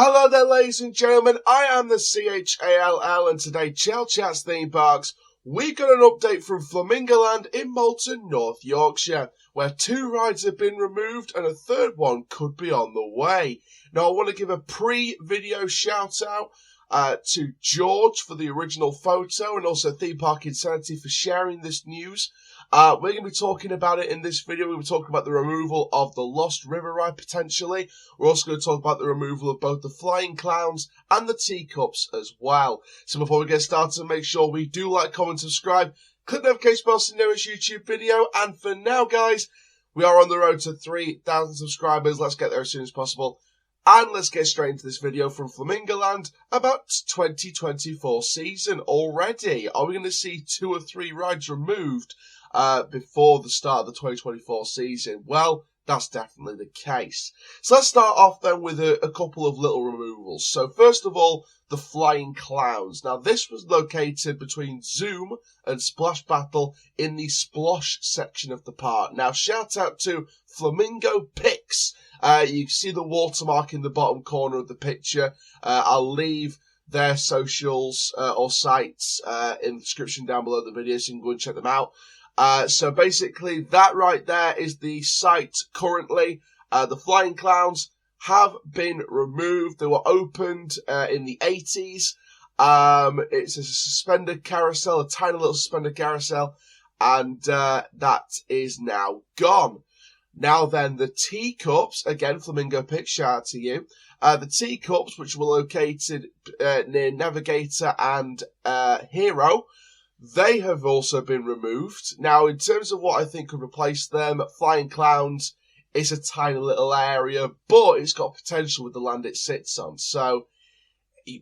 Hello there, ladies and gentlemen. I am the CHALL, and today, Chall Chats Theme Parks, we got an update from Flamingo Land in Malton, North Yorkshire, where 2 rides have been removed and a 3rd one could be on the way. Now, I want to give a pre-video shout out to George for the original photo and also Theme Park Insanity for sharing this news. We're going to be talking about it in this video. We'll be talking about the removal of the Lost River ride potentially. We're also going to talk about the removal of both the Flying Clowns and the Teacups as well. So before we get started, make sure we do like, comment, subscribe, click the notification bell so you know it's a YouTube video. And for now, guys, we are on the road to 3,000 subscribers. Let's get there as soon as possible. And let's get straight into this video from Flamingo Land about 2024 season already. Are we going to see 2 or 3 rides removed before the start of the 2024 season? Well, that's definitely the case. So let's start off then with a couple of little removals. So first of all, the Flying Clowns. Now this was located between Zoom and Splash Battle in the Splosh section of the park. Now shout out to Flamingopics. You can see the watermark in the bottom corner of the picture. I'll leave their socials or sites in the description down below the video so you can go and check them out. So basically that right there is the site currently. The Flying Clowns have been removed. They were opened in the 80s. It's a suspended carousel, a tiny little suspended carousel, and that is now gone. Now then, the Teacups, again, Flamingopics, shout out to you. The Teacups, which were located near Navigator and Hero, they have also been removed. Now, in terms of what I think could replace them, Flying Clowns is a tiny little area, but it's got potential with the land it sits on. So,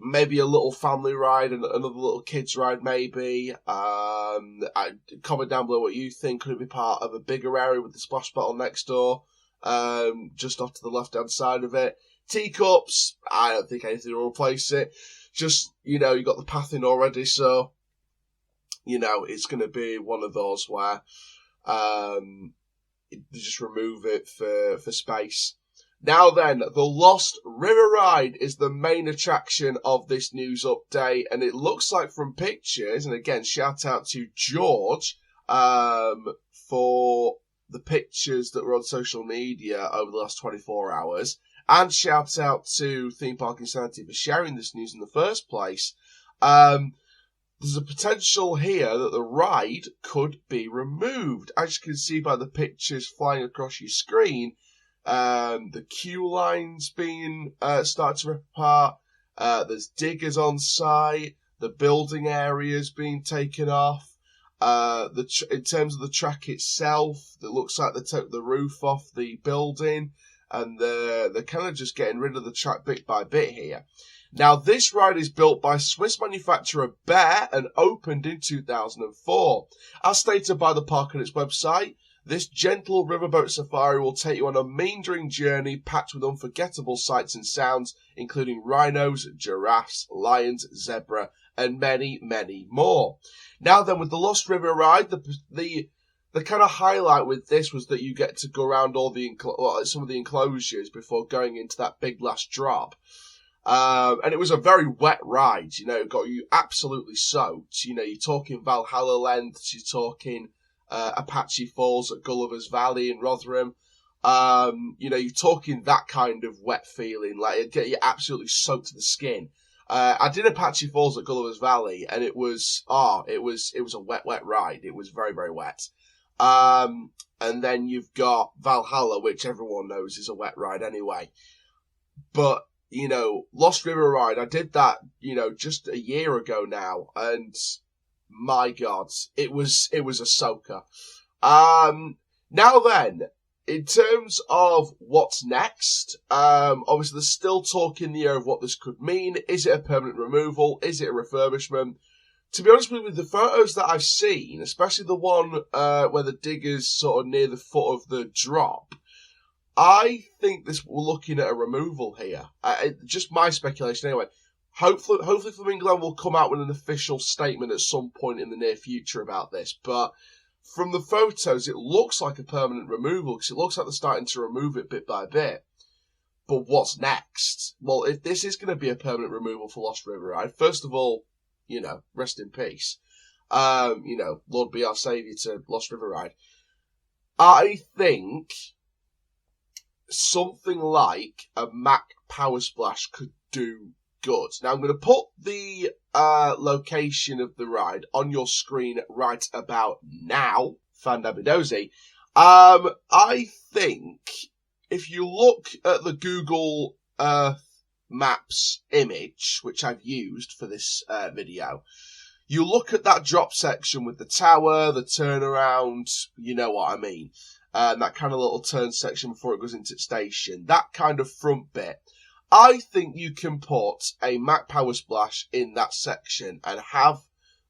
maybe a little family ride and another little kids ride, maybe. Comment down below what you think. Could it be part of a bigger area with the splash battle next door, just off to the left-hand side of it? Teacups, I don't think anything will replace it. Just, you know, you got the path in already, so, you know, it's going to be one of those where they just remove it for space. Now then, the Lost River ride is the main attraction of this news update, and it looks like from pictures, and again, shout out to George for the pictures that were on social media over the last 24 hours, and shout out to Theme Park Insanity for sharing this news in the first place. There's a potential here that the ride could be removed. As you can see by the pictures flying across your screen, the queue lines being started to rip apart. There's diggers on site. The building areas being taken off. In terms of the track itself, it looks like they took the roof off the building, and they're kind of just getting rid of the track bit by bit here. Now, this ride is built by Swiss manufacturer Bear and opened in 2004. As stated by the park on its website, this gentle riverboat safari will take you on a meandering journey packed with unforgettable sights and sounds, including rhinos, giraffes, lions, zebra, and many, many more. Now then, with the Lost River ride, the kind of highlight with this was that you get to go around all the some of the enclosures before going into that big last drop. And it was a very wet ride, you know, it got you absolutely soaked. You know, you're talking Valhalla lengths, you're talking Apache Falls at Gulliver's Valley in Rotherham. You know, you're talking that kind of wet feeling, like it'd get you absolutely soaked to the skin. I did Apache Falls at Gulliver's Valley, and it was a wet ride. It was very, very wet. And then you've got Valhalla, which everyone knows is a wet ride anyway. But, you know, Lost River ride, I did that, you know, just a year ago now, and my God, it was a soaker. Now then, in terms of what's next, obviously there's still talk in the air of what this could mean. Is it a permanent removal? Is it a refurbishment? To be honest with you, the photos that I've seen, especially the one where the digger's sort of near the foot of the drop, I think we're looking at a removal here. Just my speculation anyway. Hopefully Flamingo Land will come out with an official statement at some point in the near future about this. But from the photos, it looks like a permanent removal because it looks like they're starting to remove it bit by bit. But what's next? Well, if this is going to be a permanent removal for Lost River Ride, first of all, you know, rest in peace. You know, Lord be our saviour to Lost River Ride. I think something like a Mack Powersplash could do good. Now, I'm going to put the location of the ride on your screen right about now. Fandabidozy. I think if you look at the Google Earth Maps image, which I've used for this video, you look at that drop section with the tower, the turnaround, you know what I mean, that kind of little turn section before it goes into the station, that kind of front bit. I think you can put a Mack Powersplash in that section and have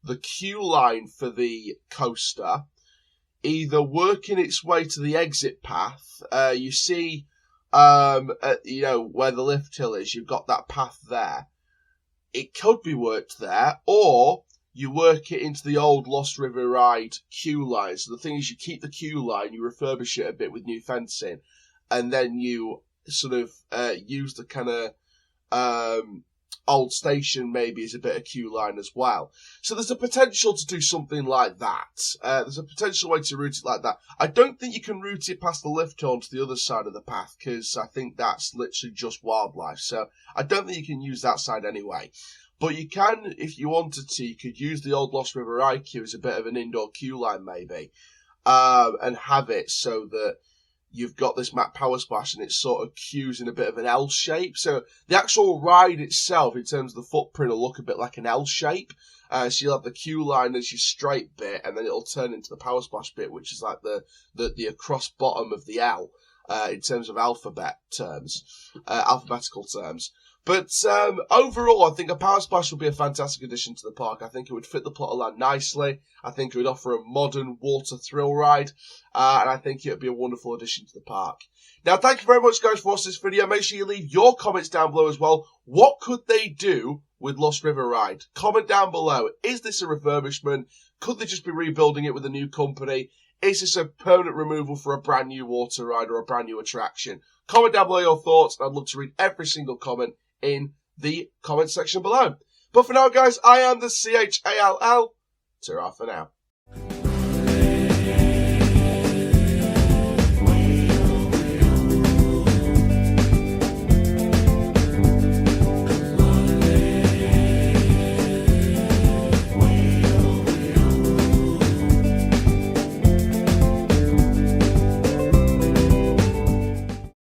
the queue line for the coaster either working its way to the exit path. You see, you know, where the lift hill is, you've got that path there. It could be worked there, or you work it into the old Lost River Ride queue line. So the thing is, you keep the queue line, you refurbish it a bit with new fencing, and then you sort of use the kind of old station maybe as a bit of queue line as well. So there's a potential to do something like that. There's a potential way to route it like that. I don't think you can route it past the lift hill to the other side of the path, because I think that's literally just wildlife. So I don't think you can use that side anyway. But you can, if you wanted to, you could use the old Lost River Ride queue as a bit of an indoor queue line maybe, and have it so that you've got this Mack Powersplash and it's sort of queues in a bit of an L shape. So the actual ride itself, in terms of the footprint, will look a bit like an L shape. So you'll have the queue line as your straight bit, and then it'll turn into the Powersplash bit, which is like the across bottom of the L, in terms of alphabetical terms. But overall, I think a Powersplash would be a fantastic addition to the park. I think it would fit the plot of land nicely. I think it would offer a modern water thrill ride. And I think it would be a wonderful addition to the park. Now, thank you very much, guys, for watching this video. Make sure you leave your comments down below as well. What could they do with Lost River Ride? Comment down below. Is this a refurbishment? Could they just be rebuilding it with a new company? Is this a permanent removal for a brand new water ride or a brand new attraction? Comment down below your thoughts. I'd love to read every single comment in the comment section below. But for now, guys, I am the CHALL. Ta-ra for now.